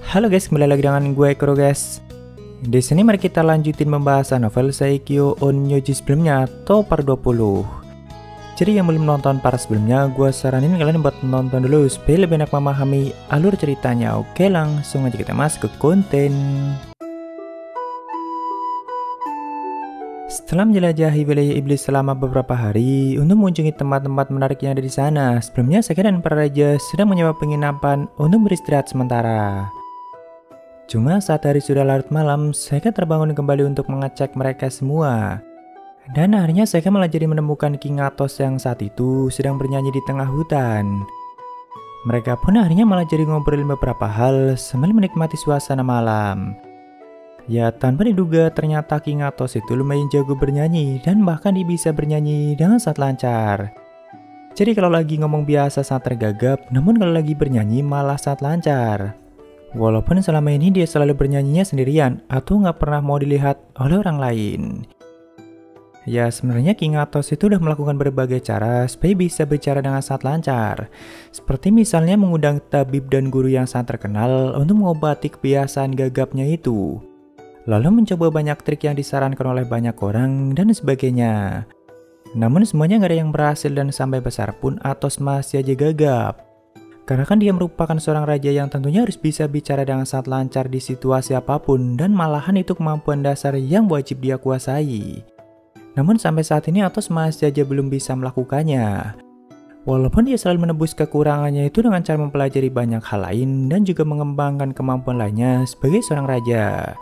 Halo guys, kembali lagi dengan gue Kuro guys. Di sini mari kita lanjutin pembahasan novel Saikyo on Yoji sebelumnya atau part 20. Jadi yang belum nonton part sebelumnya, gue saranin kalian buat nonton dulu supaya lebih enak memahami alur ceritanya. Oke, langsung aja kita masuk ke konten. Setelah menjelajahi wilayah iblis selama beberapa hari untuk mengunjungi tempat-tempat menarik yang ada di sana, sebelumnya Seka dan para raja sedang menyewa penginapan untuk beristirahat sementara. Cuma saat hari sudah larut malam, Seka terbangun kembali untuk mengecek mereka semua. Dan akhirnya Seka malah jadi menemukan King Athos yang saat itu sedang bernyanyi di tengah hutan. Mereka pun akhirnya malah jadi ngobrolin beberapa hal sambil menikmati suasana malam. Ya, tanpa diduga ternyata King Athos itu lumayan jago bernyanyi dan bahkan dia bisa bernyanyi dengan sangat lancar. Jadi kalau lagi ngomong biasa sangat tergagap, namun kalau lagi bernyanyi malah sangat lancar. Walaupun selama ini dia selalu bernyanyinya sendirian atau nggak pernah mau dilihat oleh orang lain. Ya, sebenarnya King Athos itu udah melakukan berbagai cara supaya bisa bicara dengan sangat lancar. Seperti misalnya mengundang tabib dan guru yang sangat terkenal untuk mengobati kebiasaan gagapnya itu. Lalu mencoba banyak trik yang disarankan oleh banyak orang dan sebagainya. Namun semuanya nggak ada yang berhasil dan sampai besar pun Athos masih aja gagap. Karena kan dia merupakan seorang raja yang tentunya harus bisa bicara dengan sangat lancar di situasi apapun dan malahan itu kemampuan dasar yang wajib dia kuasai. Namun sampai saat ini Athos masih aja belum bisa melakukannya. Walaupun dia selalu menebus kekurangannya itu dengan cara mempelajari banyak hal lain dan juga mengembangkan kemampuan lainnya sebagai seorang raja.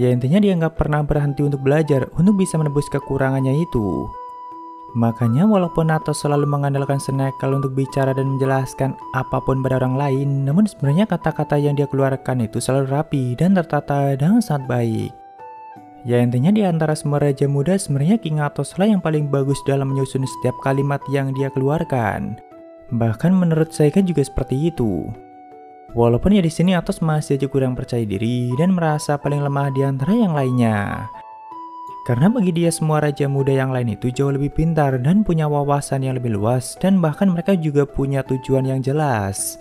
Ya intinya dia nggak pernah berhenti untuk belajar untuk bisa menebus kekurangannya itu. Makanya walaupun Athos selalu mengandalkan Senecal untuk bicara dan menjelaskan apapun pada orang lain, namun sebenarnya kata-kata yang dia keluarkan itu selalu rapi dan tertata dengan sangat baik. Ya intinya di antara semua raja muda sebenarnya King Athos lah yang paling bagus dalam menyusun setiap kalimat yang dia keluarkan. Bahkan menurut saya kan juga seperti itu. Walaupun ya di sini Athos masih aja kurang percaya diri dan merasa paling lemah di antara yang lainnya. Karena bagi dia semua raja muda yang lain itu jauh lebih pintar dan punya wawasan yang lebih luas dan bahkan mereka juga punya tujuan yang jelas.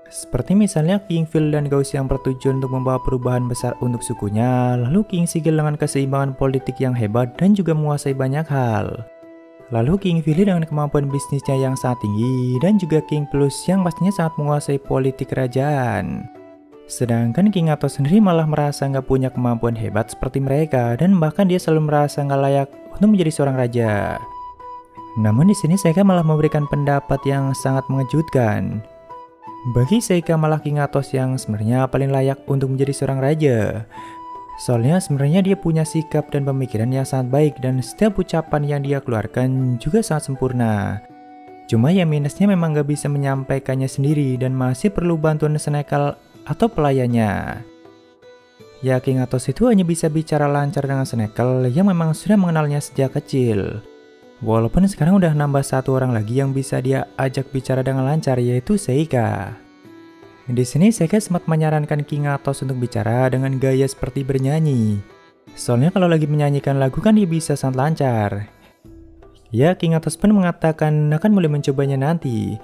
Seperti misalnya King Phil dan Gauss yang bertujuan untuk membawa perubahan besar untuk sukunya, lalu King Sigil dengan keseimbangan politik yang hebat dan juga menguasai banyak hal. Lalu King Philly dengan kemampuan bisnisnya yang sangat tinggi dan juga King Plus yang pastinya sangat menguasai politik kerajaan. Sedangkan King Athos sendiri malah merasa nggak punya kemampuan hebat seperti mereka dan bahkan dia selalu merasa nggak layak untuk menjadi seorang raja. Namun di sini Seka malah memberikan pendapat yang sangat mengejutkan. Bagi Seka malah King Athos yang sebenarnya paling layak untuk menjadi seorang raja. Soalnya sebenarnya dia punya sikap dan pemikiran yang sangat baik dan setiap ucapan yang dia keluarkan juga sangat sempurna. Cuma ya minusnya memang gak bisa menyampaikannya sendiri dan masih perlu bantuan Senecal atau pelayannya. Ya King Athos itu hanya bisa bicara lancar dengan Senecal yang memang sudah mengenalnya sejak kecil. Walaupun sekarang udah nambah satu orang lagi yang bisa dia ajak bicara dengan lancar yaitu Seika. Di sini Seka sempat menyarankan King Athos untuk bicara dengan gaya seperti bernyanyi. Soalnya kalau lagi menyanyikan lagu kan dia bisa sangat lancar. Ya King Athos pun mengatakan akan mulai mencobanya nanti.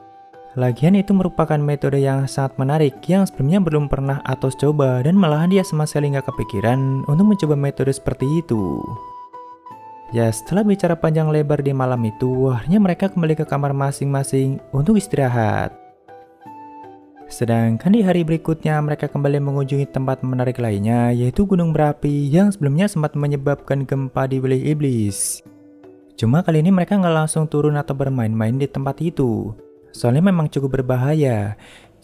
Lagian itu merupakan metode yang sangat menarik yang sebelumnya belum pernah Athos coba dan malahan dia sama sekali nggak kepikiran untuk mencoba metode seperti itu. Ya setelah bicara panjang lebar di malam itu, akhirnya mereka kembali ke kamar masing-masing untuk istirahat. Sedangkan di hari berikutnya mereka kembali mengunjungi tempat menarik lainnya yaitu gunung berapi yang sebelumnya sempat menyebabkan gempa di wilayah iblis. Cuma kali ini mereka nggak langsung turun atau bermain-main di tempat itu. Soalnya memang cukup berbahaya.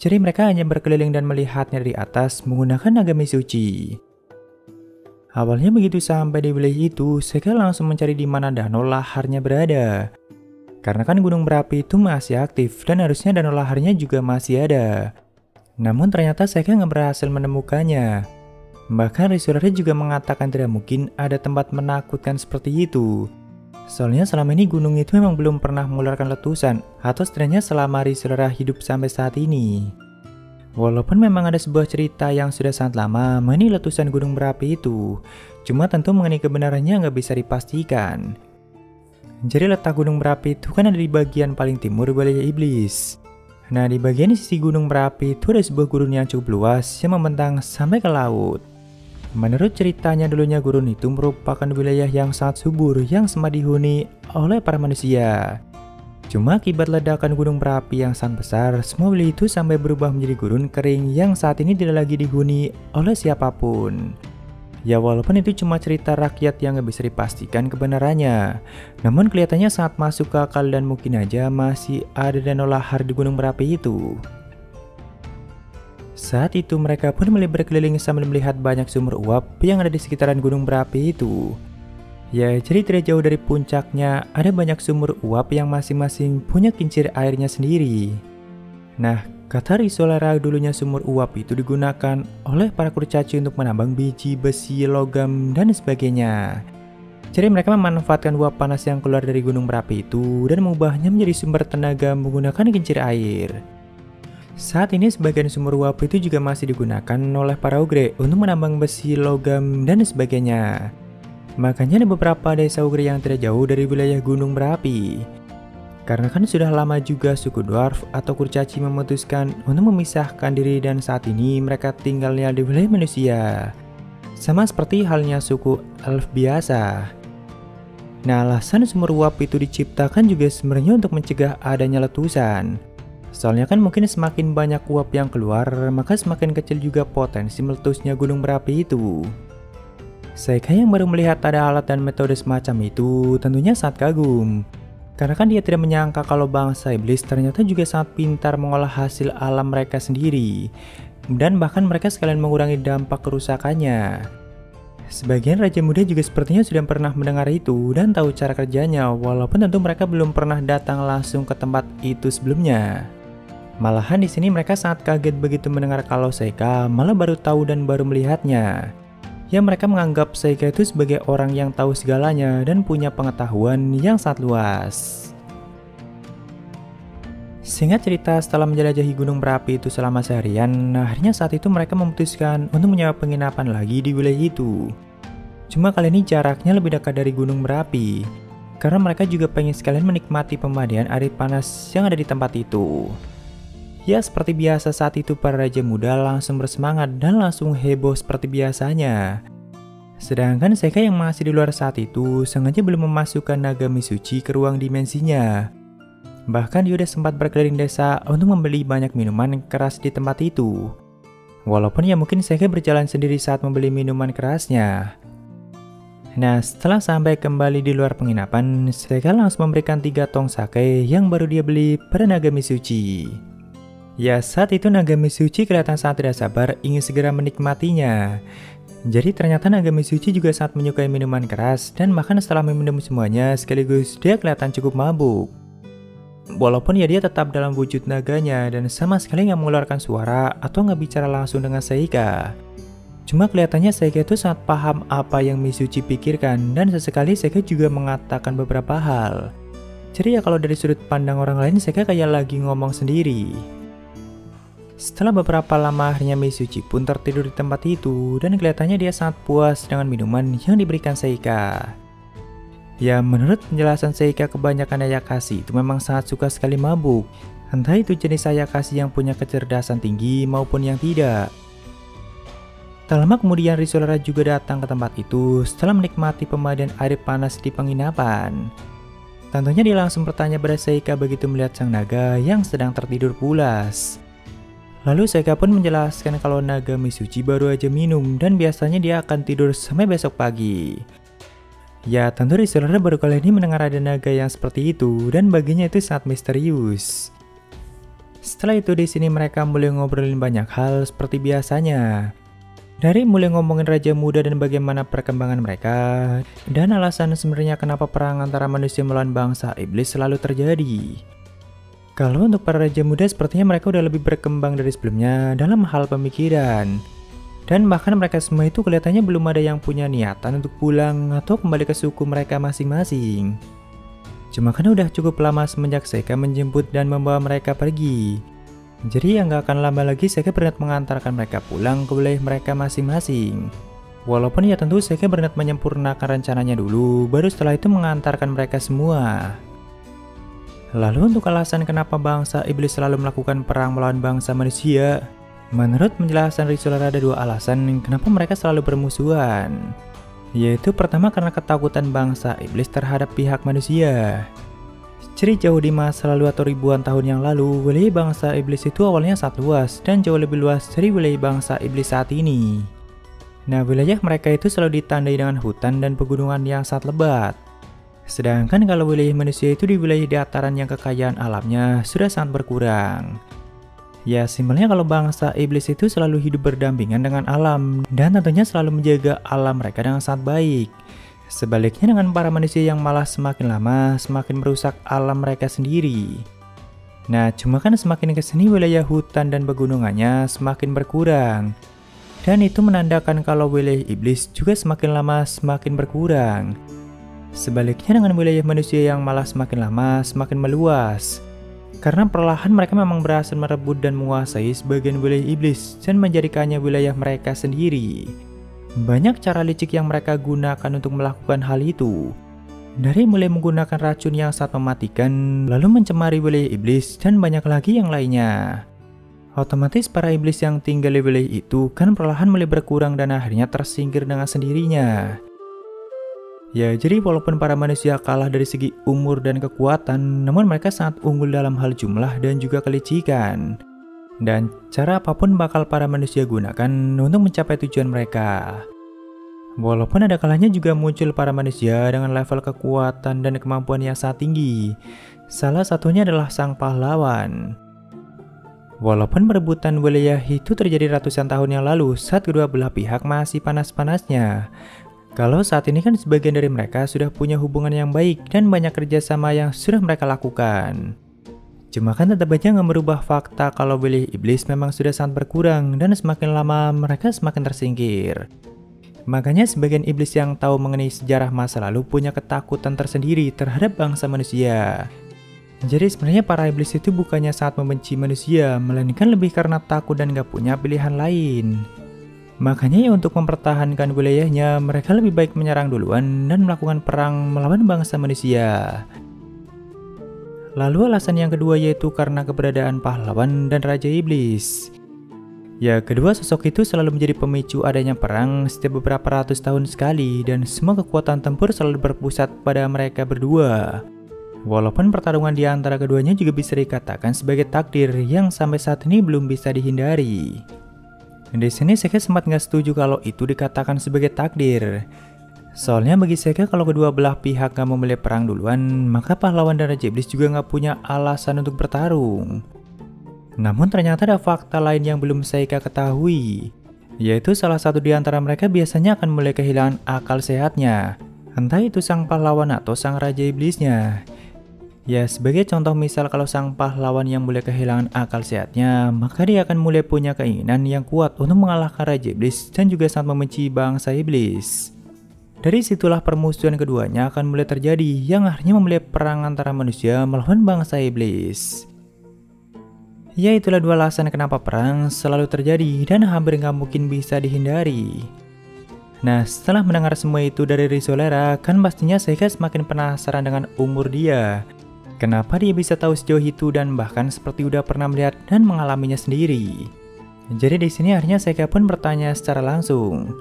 Jadi mereka hanya berkeliling dan melihatnya dari atas menggunakan agami suci. Awalnya begitu sampai di wilayah itu, Seka langsung mencari di mana danau laharnya berada. Karena kan gunung berapi itu masih aktif dan harusnya danau laharnya juga masih ada. Namun ternyata Seka nggak berhasil menemukannya. Bahkan Risurare juga mengatakan tidak mungkin ada tempat menakutkan seperti itu. Soalnya selama ini gunung itu memang belum pernah mengeluarkan letusan atau setidaknya selama Risurare hidup sampai saat ini. Walaupun memang ada sebuah cerita yang sudah sangat lama mengenai letusan gunung berapi itu. Cuma tentu mengenai kebenarannya nggak bisa dipastikan. Jadi letak gunung berapi itu kan ada di bagian paling timur wilayah iblis. Nah, di bagian sisi gunung berapi itu ada sebuah gurun yang cukup luas yang membentang sampai ke laut. Menurut ceritanya dulunya gurun itu merupakan wilayah yang sangat subur yang sempat dihuni oleh para manusia. Cuma akibat ledakan gunung berapi yang sangat besar, semua wilayah itu sampai berubah menjadi gurun kering yang saat ini tidak lagi dihuni oleh siapapun. Ya walaupun itu cuma cerita rakyat yang gak bisa dipastikan kebenarannya, namun kelihatannya sangat masuk ke akal dan mungkin aja masih ada danau lahar di gunung berapi itu. Saat itu mereka pun mulai berkeliling sambil melihat banyak sumber uap yang ada di sekitaran gunung berapi itu. Ya jadi tidak jauh dari puncaknya ada banyak sumber uap yang masing-masing punya kincir airnya sendiri. Nah, kata Risolera dulunya sumur uap itu digunakan oleh para kurcaci untuk menambang biji, besi, logam, dan sebagainya. Jadi mereka memanfaatkan uap panas yang keluar dari gunung berapi itu dan mengubahnya menjadi sumber tenaga menggunakan kincir air. Saat ini sebagian sumur uap itu juga masih digunakan oleh para ogre untuk menambang besi, logam, dan sebagainya. Makanya ada beberapa desa ogre yang tidak jauh dari wilayah gunung berapi. Karena kan sudah lama juga suku dwarf atau kurcaci memutuskan untuk memisahkan diri dan saat ini mereka tinggalnya di wilayah manusia. Sama seperti halnya suku elf biasa. Nah, alasan sumur uap itu diciptakan juga sebenarnya untuk mencegah adanya letusan. Soalnya kan mungkin semakin banyak uap yang keluar, maka semakin kecil juga potensi meletusnya gunung berapi itu. Saya yang baru melihat ada alat dan metode semacam itu tentunya sangat kagum. Karena kan dia tidak menyangka kalau bangsa iblis ternyata juga sangat pintar mengolah hasil alam mereka sendiri. Dan bahkan mereka sekalian mengurangi dampak kerusakannya. Sebagian raja muda juga sepertinya sudah pernah mendengar itu dan tahu cara kerjanya, walaupun tentu mereka belum pernah datang langsung ke tempat itu sebelumnya. Malahan di sini mereka sangat kaget begitu mendengar kalau Seika malah baru tahu dan baru melihatnya. Ya mereka menganggap Seika itu sebagai orang yang tahu segalanya dan punya pengetahuan yang sangat luas. Singkat cerita, setelah menjelajahi gunung berapi itu selama seharian, akhirnya saat itu mereka memutuskan untuk menyewa penginapan lagi di wilayah itu. Cuma kali ini jaraknya lebih dekat dari gunung berapi, karena mereka juga pengen sekalian menikmati pemandian air panas yang ada di tempat itu. Ya seperti biasa saat itu para raja muda langsung bersemangat dan langsung heboh seperti biasanya. Sedangkan Seika yang masih di luar saat itu sengaja belum memasukkan naga Misuchi ke ruang dimensinya. Bahkan dia udah sempat berkeliling desa untuk membeli banyak minuman keras di tempat itu. Walaupun ya mungkin Seika berjalan sendiri saat membeli minuman kerasnya. Nah setelah sampai kembali di luar penginapan, Seika langsung memberikan 3 tong sake yang baru dia beli pada naga Misuchi. Ya saat itu naga Misuchi kelihatan sangat tidak sabar ingin segera menikmatinya. Jadi ternyata naga Misuchi juga sangat menyukai minuman keras dan bahkan setelah meminum semuanya sekaligus dia kelihatan cukup mabuk. Walaupun ya dia tetap dalam wujud naganya dan sama sekali nggak mengeluarkan suara atau nggak bicara langsung dengan Seika. Cuma kelihatannya Seika itu sangat paham apa yang Misuchi pikirkan dan sesekali Seika juga mengatakan beberapa hal. Jadi ya kalau dari sudut pandang orang lain Seika kayak lagi ngomong sendiri. Setelah beberapa lama akhirnya Misuchi pun tertidur di tempat itu dan kelihatannya dia sangat puas dengan minuman yang diberikan Seika. Ya menurut penjelasan Seika kebanyakan Ayakashi itu memang sangat suka sekali mabuk. Entah itu jenis Ayakashi yang punya kecerdasan tinggi maupun yang tidak. Tak lama kemudian Risolera juga datang ke tempat itu setelah menikmati pemandian air panas di penginapan. Tentunya dia langsung bertanya pada Seika begitu melihat sang naga yang sedang tertidur pulas. Lalu Seika pun menjelaskan kalau naga Misuchi baru aja minum dan biasanya dia akan tidur sampai besok pagi. Ya tentu Risolera baru kali ini mendengar ada naga yang seperti itu dan baginya itu sangat misterius. Setelah itu di sini mereka mulai ngobrolin banyak hal seperti biasanya. Dari mulai ngomongin Raja Muda dan bagaimana perkembangan mereka dan alasan sebenarnya kenapa perang antara manusia melawan bangsa iblis selalu terjadi. Kalau untuk para Raja Muda sepertinya mereka udah lebih berkembang dari sebelumnya dalam hal pemikiran. Dan bahkan mereka semua itu kelihatannya belum ada yang punya niatan untuk pulang atau kembali ke suku mereka masing-masing. Cuma kan udah cukup lama semenjak Seika menjemput dan membawa mereka pergi. Jadi ya nggak akan lama lagi Seika berniat mengantarkan mereka pulang ke wilayah mereka masing-masing. Walaupun ya tentu Seika berniat menyempurnakan rencananya dulu, baru setelah itu mengantarkan mereka semua. Lalu untuk alasan kenapa bangsa iblis selalu melakukan perang melawan bangsa manusia, menurut penjelasan Risoler ada dua alasan kenapa mereka selalu bermusuhan. Yaitu pertama karena ketakutan bangsa iblis terhadap pihak manusia. Jadi jauh di masa lalu atau ribuan tahun yang lalu, wilayah bangsa iblis itu awalnya sangat luas dan jauh lebih luas dari wilayah bangsa iblis saat ini. Nah, wilayah mereka itu selalu ditandai dengan hutan dan pegunungan yang sangat lebat. Sedangkan kalau wilayah manusia itu di wilayah dataran yang kekayaan alamnya sudah sangat berkurang. Ya, simpelnya kalau bangsa iblis itu selalu hidup berdampingan dengan alam dan tentunya selalu menjaga alam mereka dengan sangat baik. Sebaliknya dengan para manusia yang malah semakin lama semakin merusak alam mereka sendiri. Nah, cuma kan semakin kesini wilayah hutan dan pegunungannya semakin berkurang. Dan itu menandakan kalau wilayah iblis juga semakin lama semakin berkurang. Sebaliknya dengan wilayah manusia yang malah semakin lama semakin meluas. Karena perlahan mereka memang berhasil merebut dan menguasai sebagian wilayah iblis dan menjadikannya wilayah mereka sendiri. Banyak cara licik yang mereka gunakan untuk melakukan hal itu. Dari mulai menggunakan racun yang sangat mematikan, lalu mencemari wilayah iblis, dan banyak lagi yang lainnya. Otomatis para iblis yang tinggal di wilayah itu kan perlahan mulai berkurang dan akhirnya tersingkir dengan sendirinya. Ya, jadi walaupun para manusia kalah dari segi umur dan kekuatan, namun mereka sangat unggul dalam hal jumlah dan juga kelicikan. Dan cara apapun bakal para manusia gunakan untuk mencapai tujuan mereka. Walaupun ada kalanya juga muncul para manusia dengan level kekuatan dan kemampuan yang sangat tinggi. Salah satunya adalah sang pahlawan. Walaupun perebutan wilayah itu terjadi ratusan tahun yang lalu saat kedua belah pihak masih panas-panasnya. Kalau saat ini kan sebagian dari mereka sudah punya hubungan yang baik dan banyak kerjasama yang sudah mereka lakukan. Cuma kan tetap aja nggak merubah fakta kalau wilayah iblis memang sudah sangat berkurang dan semakin lama mereka semakin tersingkir. Makanya sebagian iblis yang tahu mengenai sejarah masa lalu punya ketakutan tersendiri terhadap bangsa manusia. Jadi sebenarnya para iblis itu bukannya sangat membenci manusia, melainkan lebih karena takut dan nggak punya pilihan lain. Makanya ya untuk mempertahankan wilayahnya, mereka lebih baik menyerang duluan dan melakukan perang melawan bangsa manusia. Lalu alasan yang kedua yaitu karena keberadaan pahlawan dan Raja Iblis. Ya, kedua sosok itu selalu menjadi pemicu adanya perang setiap beberapa ratus tahun sekali dan semua kekuatan tempur selalu berpusat pada mereka berdua. Walaupun pertarungan di antara keduanya juga bisa dikatakan sebagai takdir yang sampai saat ini belum bisa dihindari. Di sini Sega sempat nggak setuju kalau itu dikatakan sebagai takdir. Soalnya bagi Sega kalau kedua belah pihak nggak memilih perang duluan, maka pahlawan dan Raja Iblis juga nggak punya alasan untuk bertarung. Namun ternyata ada fakta lain yang belum Sega ketahui, yaitu salah satu di antara mereka biasanya akan mulai kehilangan akal sehatnya, entah itu sang pahlawan atau sang Raja Iblisnya. Ya, sebagai contoh misal kalau sang pahlawan yang mulai kehilangan akal sehatnya, maka dia akan mulai punya keinginan yang kuat untuk mengalahkan Raja Iblis dan juga sangat membenci bangsa Iblis. Dari situlah permusuhan keduanya akan mulai terjadi yang akhirnya memulai perang antara manusia melawan bangsa Iblis. Ya, itulah dua alasan kenapa perang selalu terjadi dan hampir nggak mungkin bisa dihindari. Nah, setelah mendengar semua itu dari Risolera, kan pastinya Sega semakin penasaran dengan umur dia. Kenapa dia bisa tahu sejauh itu dan bahkan seperti udah pernah melihat dan mengalaminya sendiri. Jadi di sini akhirnya Sega pun bertanya secara langsung.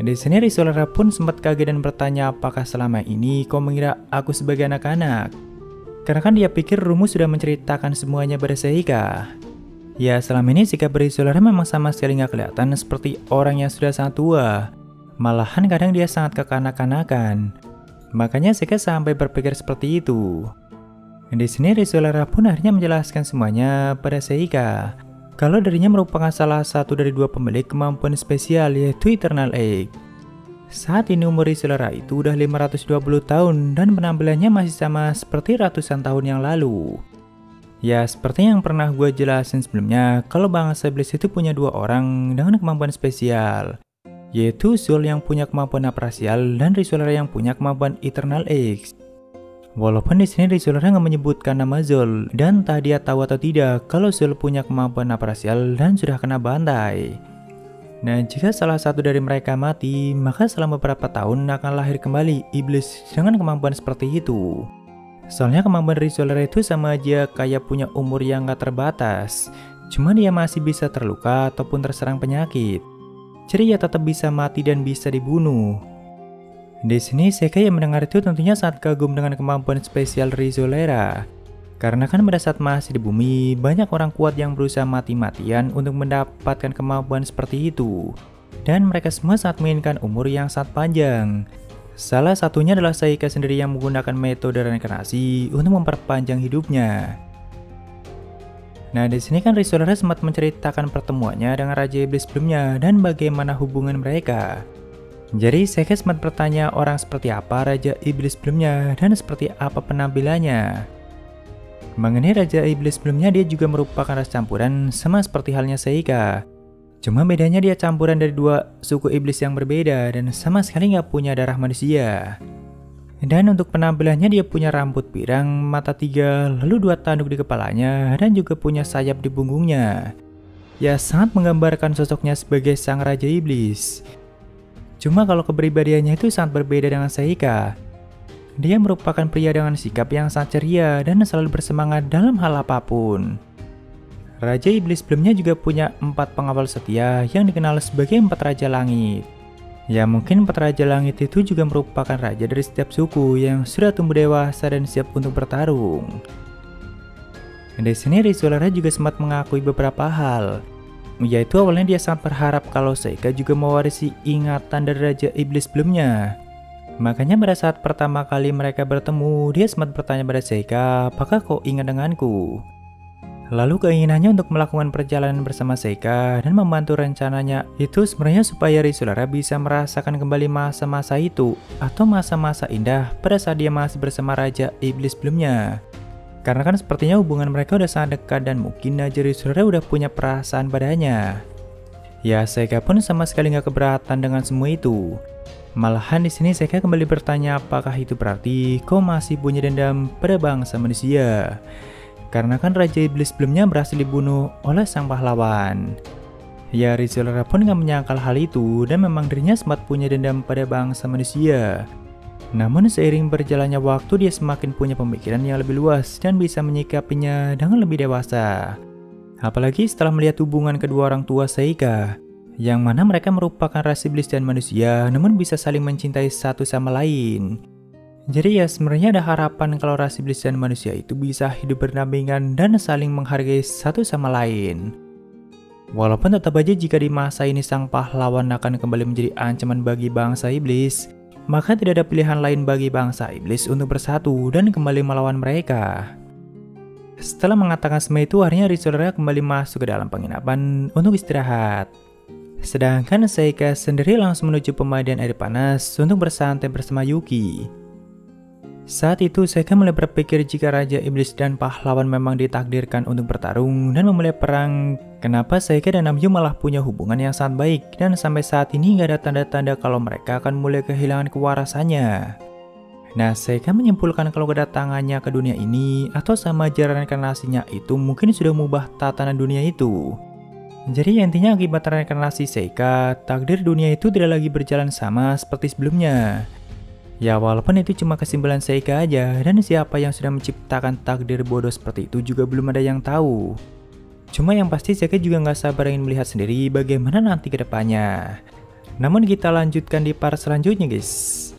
Di sini Risolera pun sempat kaget dan bertanya apakah selama ini kau mengira aku sebagai anak-anak. Karena kan dia pikir Rumu sudah menceritakan semuanya pada Sega. Ya, selama ini sikap Risolera memang sama sekali nggak kelihatan seperti orang yang sudah sangat tua. Malahan kadang dia sangat kekanak-kanakan. Makanya Sega sampai berpikir seperti itu. Di sini Risolera pun akhirnya menjelaskan semuanya pada Seiga. Kalau dirinya merupakan salah satu dari dua pemilik kemampuan spesial yaitu Eternal Egg. Saat ini umur Risolera itu udah 520 tahun dan penampilannya masih sama seperti ratusan tahun yang lalu. Ya, seperti yang pernah gue jelasin sebelumnya, kalau bangsa Iblis itu punya dua orang dengan kemampuan spesial, yaitu Zul yang punya kemampuan aprasial dan Risolera yang punya kemampuan Eternal Egg. Walaupun di sini Risolera nggak menyebutkan nama Zul dan entah dia tahu atau tidak kalau Zul punya kemampuan aprasial dan sudah kena bantai. Nah, jika salah satu dari mereka mati, maka selama beberapa tahun akan lahir kembali iblis dengan kemampuan seperti itu. Soalnya kemampuan Risolera itu sama aja kayak punya umur yang gak terbatas. Cuma dia masih bisa terluka ataupun terserang penyakit. Jadi ya tetap bisa mati dan bisa dibunuh. Di sini Seika yang mendengar itu tentunya sangat kagum dengan kemampuan spesial Risolera. Karena kan pada saat masih di bumi, banyak orang kuat yang berusaha mati-matian untuk mendapatkan kemampuan seperti itu. Dan mereka semua sangat menginginkan umur yang sangat panjang. Salah satunya adalah Seika sendiri yang menggunakan metode reinkarnasi untuk memperpanjang hidupnya. Nah, di sini kan Risolera sempat menceritakan pertemuannya dengan Raja Iblis sebelumnya dan bagaimana hubungan mereka. Jadi Seika sempat bertanya orang seperti apa Raja Iblis sebelumnya dan seperti apa penampilannya. Mengenai Raja Iblis sebelumnya, dia juga merupakan ras campuran sama seperti halnya Seika. Cuma bedanya dia campuran dari dua suku iblis yang berbeda dan sama sekali nggak punya darah manusia. Dan untuk penampilannya dia punya rambut pirang, mata 3, lalu 2 tanduk di kepalanya dan juga punya sayap di punggungnya. Ya sangat menggambarkan sosoknya sebagai sang Raja Iblis. Cuma kalau kepribadiannya itu sangat berbeda dengan Seika. Dia merupakan pria dengan sikap yang sangat ceria dan selalu bersemangat dalam hal apapun. Raja Iblis sebelumnya juga punya 4 pengawal setia yang dikenal sebagai 4 Raja Langit. Ya mungkin 4 Raja Langit itu juga merupakan raja dari setiap suku yang sudah tumbuh dewasa dan siap untuk bertarung. Di sini Risolera juga sempat mengakui beberapa hal. Yaitu awalnya dia sangat berharap kalau Seika juga mewarisi ingatan dari Raja Iblis sebelumnya. Makanya pada saat pertama kali mereka bertemu, dia sempat bertanya pada Seika, apakah kau ingat denganku? Lalu keinginannya untuk melakukan perjalanan bersama Seika dan membantu rencananya itu sebenarnya supaya Risolera bisa merasakan kembali masa-masa itu atau masa-masa indah pada saat dia masih bersama Raja Iblis sebelumnya. Karena kan sepertinya hubungan mereka udah sangat dekat dan mungkin aja Risolera udah punya perasaan padanya. Ya Seika pun sama sekali nggak keberatan dengan semua itu. Malahan di sini Seika kembali bertanya apakah itu berarti kau masih punya dendam pada bangsa manusia. Karena kan Raja Iblis sebelumnya berhasil dibunuh oleh sang pahlawan. Ya Risolera pun gak menyangkal hal itu dan memang dirinya sempat punya dendam pada bangsa manusia. Namun seiring berjalannya waktu dia semakin punya pemikiran yang lebih luas dan bisa menyikapinya dengan lebih dewasa. Apalagi setelah melihat hubungan kedua orang tua Seika, yang mana mereka merupakan ras iblis dan manusia namun bisa saling mencintai satu sama lain. Jadi ya sebenarnya ada harapan kalau ras iblis dan manusia itu bisa hidup berdampingan dan saling menghargai satu sama lain. Walaupun tetap aja jika di masa ini sang pahlawan akan kembali menjadi ancaman bagi bangsa iblis, maka tidak ada pilihan lain bagi bangsa iblis untuk bersatu dan kembali melawan mereka. Setelah mengatakan semua itu, akhirnya Risolera kembali masuk ke dalam penginapan untuk istirahat. Sedangkan Seika sendiri langsung menuju pemandian air panas untuk bersantai bersama Yuki. Saat itu Seika mulai berpikir jika Raja Iblis dan pahlawan memang ditakdirkan untuk bertarung dan memulai perang, kenapa Seika dan Namju malah punya hubungan yang sangat baik dan sampai saat ini gak ada tanda-tanda kalau mereka akan mulai kehilangan kewarasannya. Nah Seika menyimpulkan kalau kedatangannya ke dunia ini atau sama jalan reinkarnasinya itu mungkin sudah mengubah tatanan dunia itu. Jadi intinya akibat reinkarnasi Seika, takdir dunia itu tidak lagi berjalan sama seperti sebelumnya. Ya walaupun itu cuma kesimpulan Seika aja dan siapa yang sudah menciptakan takdir bodoh seperti itu juga belum ada yang tahu. Cuma yang pasti Seika juga nggak sabar ingin melihat sendiri bagaimana nanti ke depannya. Namun kita lanjutkan di part selanjutnya guys.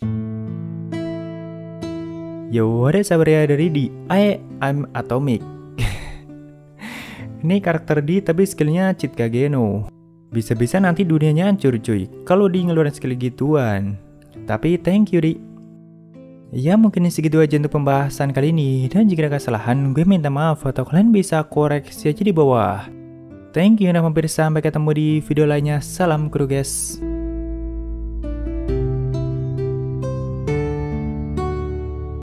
Yo, ada sabar ya dari di I'm Atomic. Ini karakter D tapi skillnya cheat Kageno. Bisa-bisa nanti dunianya hancur cuy kalau di ngeluarin skill gituan. Tapi thank you Di. Ya mungkin segitu aja untuk pembahasan kali ini. Dan jika ada kesalahan gue minta maaf atau kalian bisa koreksi aja di bawah. Thank you udah mampir, sampai ketemu di video lainnya. Salam kru guys.